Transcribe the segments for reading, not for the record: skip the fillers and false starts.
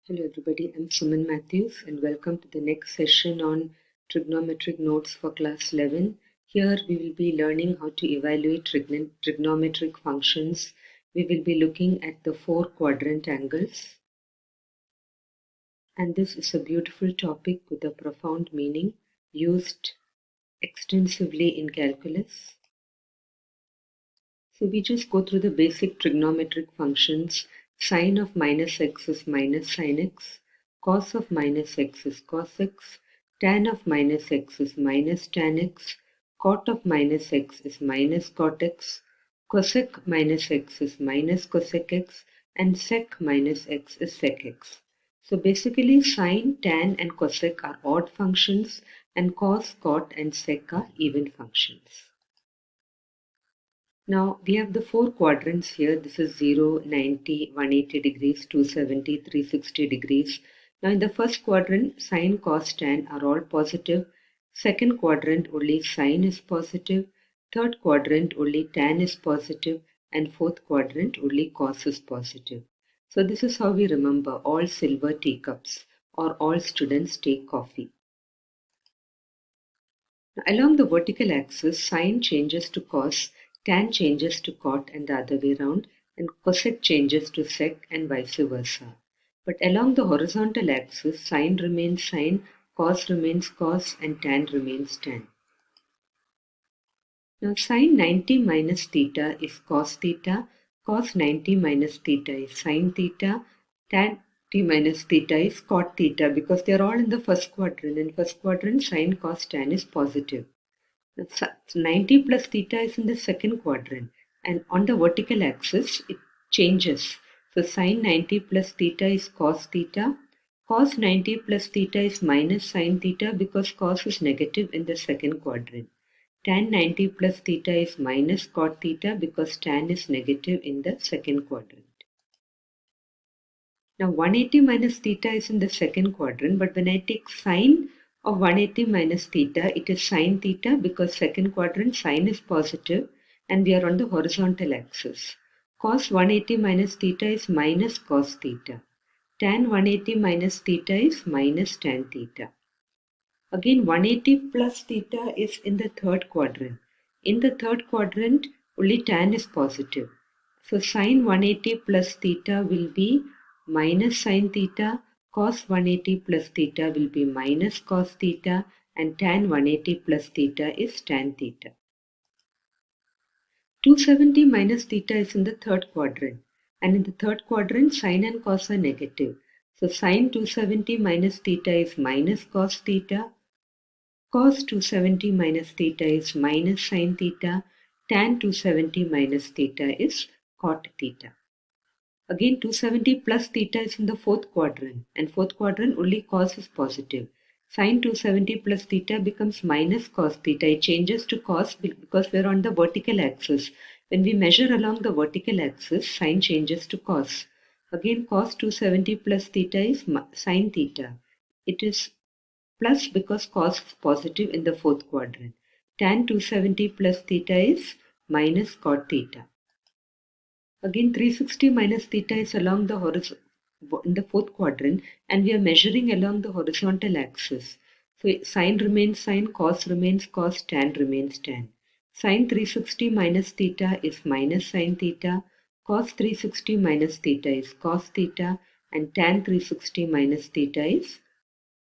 Hello everybody, I'm Suman Matthews and welcome to the next session on Trigonometric Notes for Class 11. Here we will be learning how to evaluate trigonometric functions. We will be looking at the 4 quadrant angles. And this is a beautiful topic with a profound meaning used extensively in calculus. So we just go through the basic trigonometric functions. Sine of minus x is minus sin x. Cos of minus x is cos x. Tan of minus x is minus tan x. Cot of minus x is minus cot x. Cosec minus x is minus cosec x. And sec minus x is sec x. So basically sine, tan and cosec are odd functions and cos, cot and sec are even functions. Now we have the 4 quadrants here. This is 0, 90, 180 degrees, 270, 360 degrees. Now in the first quadrant, sine, cos, tan are all positive. Second quadrant, only sine is positive. Third quadrant, only tan is positive. And fourth quadrant, only cos is positive. So this is how we remember all silver teacups or all students take coffee. Now, along the vertical axis, sine changes to cos, tan changes to cot and the other way around, and cosec changes to sec and vice versa. But along the horizontal axis, sine remains sine, cos remains cos, and tan remains tan. Now sine 90 minus theta is cos theta, cos 90 minus theta is sine theta, tan t minus theta is cot theta because they are all in the first quadrant. In first quadrant, sine, cos, tan is positive. 90 plus theta is in the second quadrant and on the vertical axis it changes. So sine 90 plus theta is cos theta. Cos 90 plus theta is minus sine theta because cos is negative in the second quadrant. Tan 90 plus theta is minus cot theta because tan is negative in the second quadrant. Now 180 minus theta is in the second quadrant, but when I take sine of 180 minus theta, it is sine theta because second quadrant sine is positive and we are on the horizontal axis. Cos 180 minus theta is minus cos theta. Tan 180 minus theta is minus tan theta. Again 180 plus theta is in the third quadrant. In the third quadrant, only tan is positive. So sine 180 plus theta will be minus sine theta, cos 180 plus theta will be minus cos theta, and tan 180 plus theta is tan theta. 270 minus theta is in the third quadrant, and in the third quadrant sine and cos are negative. So sine 270 minus theta is minus cos theta, cos 270 minus theta is minus sine theta, tan 270 minus theta is cot theta. Again 270 plus theta is in the fourth quadrant and fourth quadrant only cos is positive. Sine 270 plus theta becomes minus cos theta. It changes to cos because we are on the vertical axis. When we measure along the vertical axis, sine changes to cos. Again cos 270 plus theta is sine theta. It is plus because cos is positive in the fourth quadrant. Tan 270 plus theta is minus cot theta. Again 360 minus theta is along the horizon in the fourth quadrant and we are measuring along the horizontal axis. So sine remains sine, cos remains cos, tan remains tan. Sine 360 minus theta is minus sine theta, cos 360 minus theta is cos theta, and tan 360 minus theta is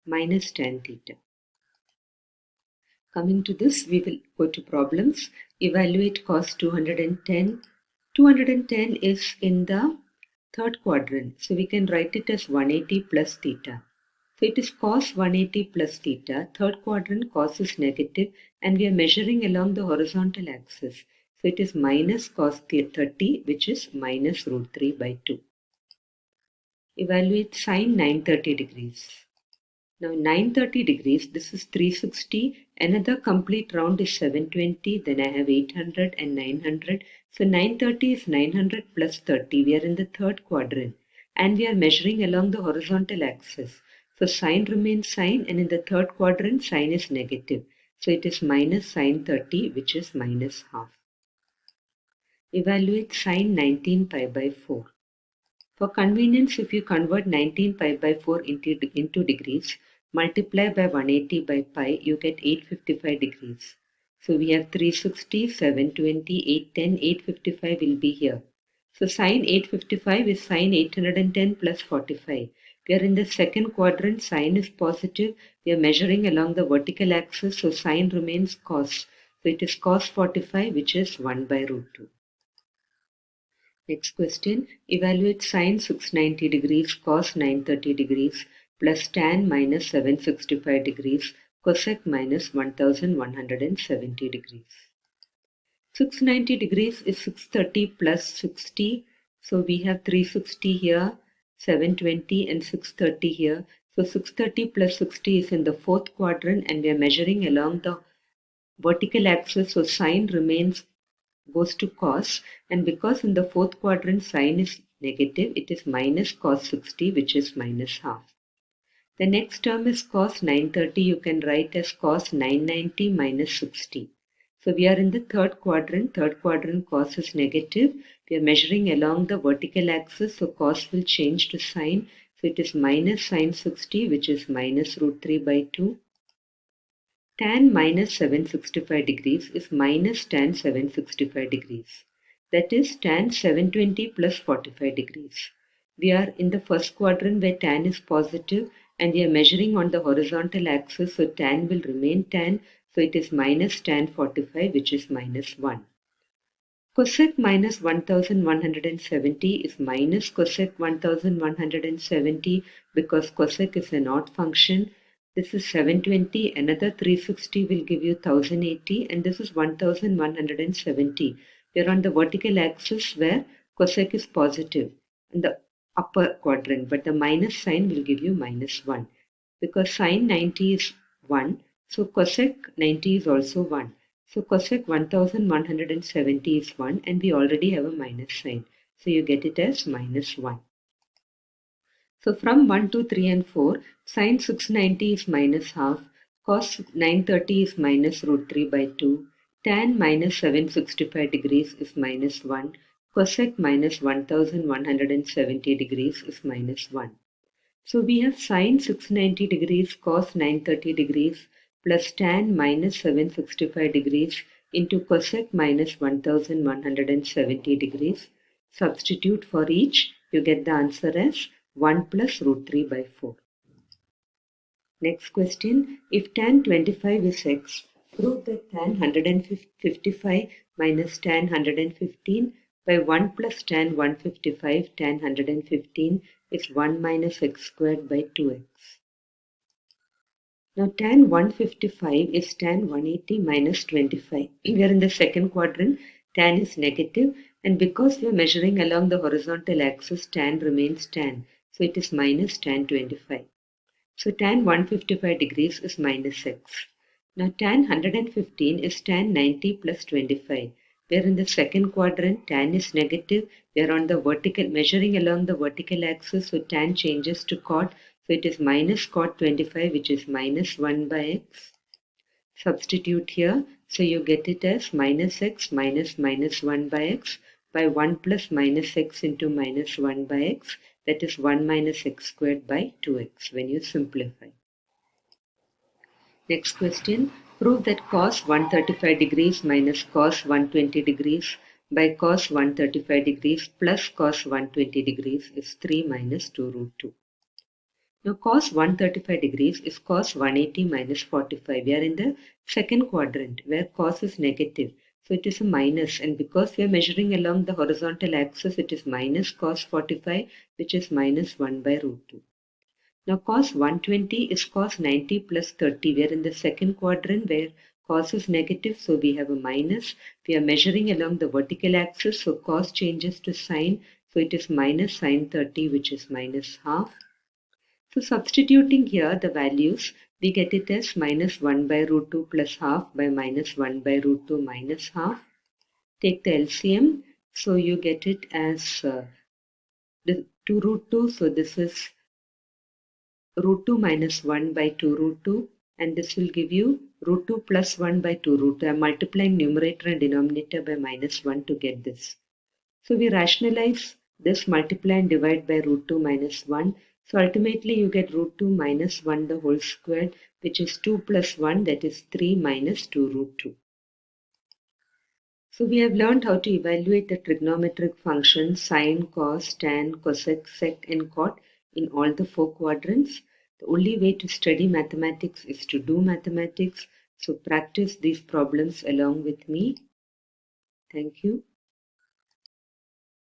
minus tan theta. Coming to this, we will go to problems. Evaluate cos 210. 210 is in the third quadrant. So we can write it as 180 plus theta. So it is cos 180 plus theta. Third quadrant cos is negative and we are measuring along the horizontal axis. So it is minus cos 30 which is minus root 3 by 2. Evaluate sine 930 degrees. Now 930 degrees, this is 360, another complete round is 720, then I have 800 and 900. So 930 is 900 plus 30, we are in the third quadrant and we are measuring along the horizontal axis. So sine remains sine and in the third quadrant sine is negative. So it is minus sine 30 which is minus half. Evaluate sine 19 pi by 4. For convenience, if you convert 19 pi by 4 into degrees, multiply by 180 by pi, you get 855 degrees. So we have 360, 720, 810, 855 will be here. So sine 855 is sine 810 plus 45. We are in the second quadrant, sine is positive. We are measuring along the vertical axis, so sine remains cos. So it is cos 45, which is 1 by root 2. Next question, evaluate sine 690 degrees, cos 930 degrees, plus tan minus 765 degrees, cosec minus 1170 degrees. 690 degrees is 630 plus 60. So we have 360 here, 720 and 630 here. So 630 plus 60 is in the fourth quadrant and we are measuring along the vertical axis. So sine goes to cos, and because in the fourth quadrant sine is negative, it is minus cos 60, which is minus half. The next term is cos 930. You can write as cos 990 minus 60. So we are in the third quadrant. Third quadrant cos is negative. We are measuring along the vertical axis, so cos will change to sine. So it is minus sine 60, which is minus root 3 by 2. Tan minus 765 degrees is minus tan 765 degrees. That is tan 720 plus 45 degrees. We are in the first quadrant where tan is positive and we are measuring on the horizontal axis, so tan will remain tan. So it is minus tan 45, which is minus 1. Cosec minus 1170 is minus cosec 1170 because cosec is an odd function. This is 720, another 360 will give you 1080, and this is 1170. We are on the vertical axis where cosec is positive in the upper quadrant, but the minus sign will give you minus 1. Because sine 90 is 1, so cosec 90 is also 1. So cosec 1170 is 1 and we already have a minus sign. So you get it as minus 1. So from 1, 2, 3 and 4, sine 690 is minus half, cos 930 is minus root 3 by 2, tan minus 765 degrees is minus 1, cosec minus 1170 degrees is minus 1. So we have sine 690 degrees, cos 930 degrees, plus tan minus 765 degrees into cosec minus 1170 degrees. Substitute for each, you get the answer as 1 plus root 3 by 4. Next question, if tan 25 is x, prove that tan 155 minus tan 115 by 1 plus tan 155 tan 115 is 1 minus x squared by 2x. Now tan 155 is tan 180 minus 25. We are in the second quadrant, tan is negative, and because we are measuring along the horizontal axis, tan remains tan. So it is minus tan 25. So tan 155 degrees is minus x. Now tan 115 is tan 90 plus 25. We are in the second quadrant, tan is negative. We are on the vertical, measuring along the vertical axis, so tan changes to cot. So it is minus cot 25, which is minus 1 by x. Substitute here, so you get it as minus x minus minus 1 by x by 1 plus minus x into minus 1 by x. That is 1 minus x squared by 2x when you simplify. Next question, prove that cos 135 degrees minus cos 120 degrees by cos 135 degrees plus cos 120 degrees is 3 minus 2 root 2. Now cos 135 degrees is cos 180 minus 45. We are in the second quadrant where cos is negative. So it is a minus, and because we are measuring along the horizontal axis, it is minus cos 45, which is minus 1 by root 2. Now cos 120 is cos 90 plus 30. We are in the second quadrant where cos is negative, so we have a minus. We are measuring along the vertical axis, so cos changes to sine. So it is minus sine 30, which is minus half. So substituting here the values, we get it as minus 1 by root 2 plus half by minus 1 by root 2 minus half. Take the LCM, so you get it as 2 root 2, so this is root 2 minus 1 by 2 root 2, and this will give you root 2 plus 1 by 2 root 2. I am multiplying numerator and denominator by minus 1 to get this. So we rationalize This multiply and divide by root 2 minus 1. So ultimately you get root 2 minus 1 the whole square, which is 2 plus 1, that is 3 minus 2 root 2. So we have learned how to evaluate the trigonometric functions sine, cos, tan, cosec, sec and cot in all the 4 quadrants. The only way to study mathematics is to do mathematics. So practice these problems along with me. Thank you.